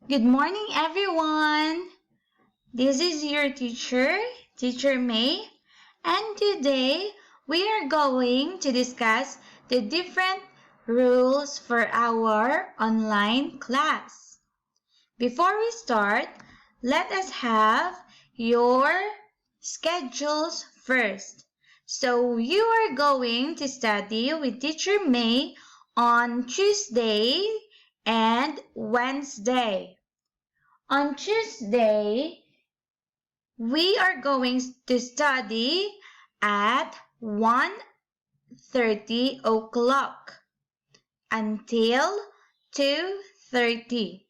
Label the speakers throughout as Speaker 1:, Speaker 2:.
Speaker 1: Good morning, everyone. This is your teacher, Teacher May, and today we are going to discuss the different rules for our online class. Before we start, let us have your schedules first. So you are going to study with Teacher May on Tuesday and Wednesday. On Tuesday, we are going to study at 1:30 o'clock until 2:30.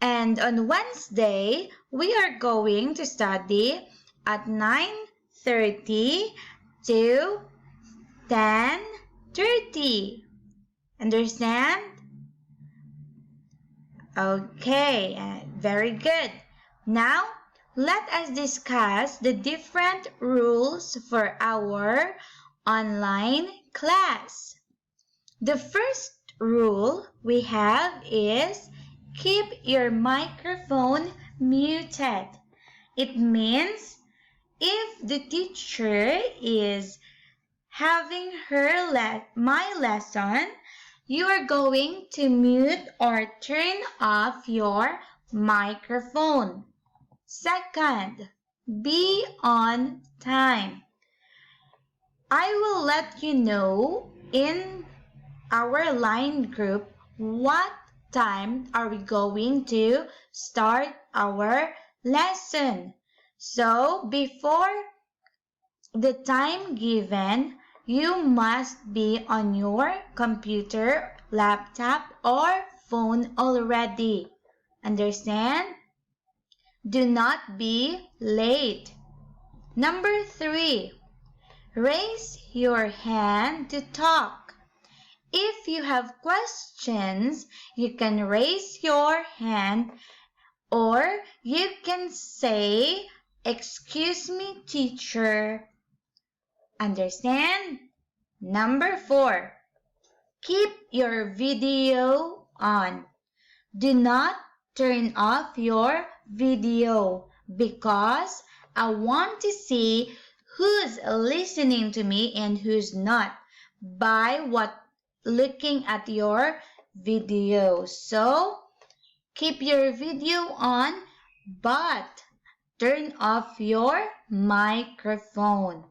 Speaker 1: And on Wednesday, we are going to study at 9:30 to 10:30. Understand? Okay, very good. Now, let us discuss the different rules for our online class. The first rule we have is keep your microphone muted. It means if the teacher is having my lesson, you are going to mute or turn off your microphone. Second, be on time. I will let you know in our line group what time are we going to start our lesson. So before the time given, you must be on your computer, laptop, or phone already. Understand? Do not be late. Number 3, raise your hand to talk. If you have questions, you can raise your hand or you can say, "Excuse me, teacher." Understand? Number 4, keep your video on. Do not turn off your video because I want to see who's listening to me and who's not by looking at your video. So keep your video on but turn off your microphone.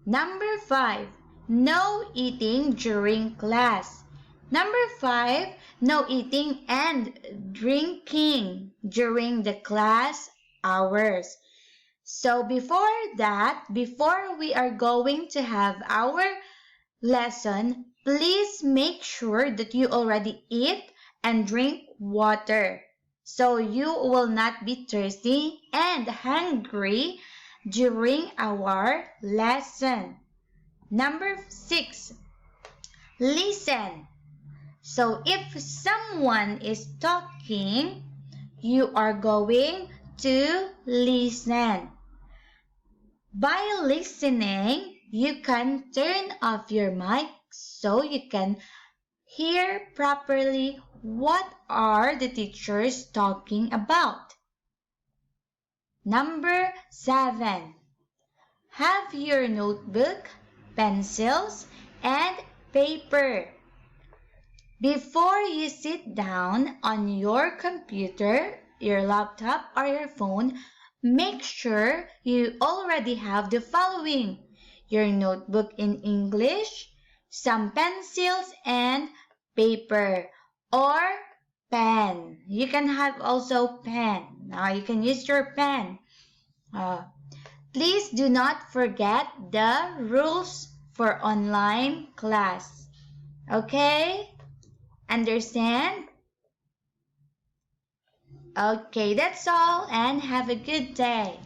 Speaker 1: Number 5, no eating during class. Number 5, no eating and drinking during the class hours. So before we are going to have our lesson, please make sure that you already eat and drink water so you will not be thirsty and hungry during our lesson. Number 6, listen. So if someone is talking, you are going to listen. By listening, you can turn off your mic so you can hear properly what are the teachers talking about. Number 7, have your notebook, pencils, and paper. Before you sit down on your computer, your laptop, or your phone, make sure you already have the following: your notebook in English, some pencils and paper, or pen. You can have also pen. Now you can use your pen. Please do not forget the rules for online class. Okay? Understand? Okay, that's all and have a good day.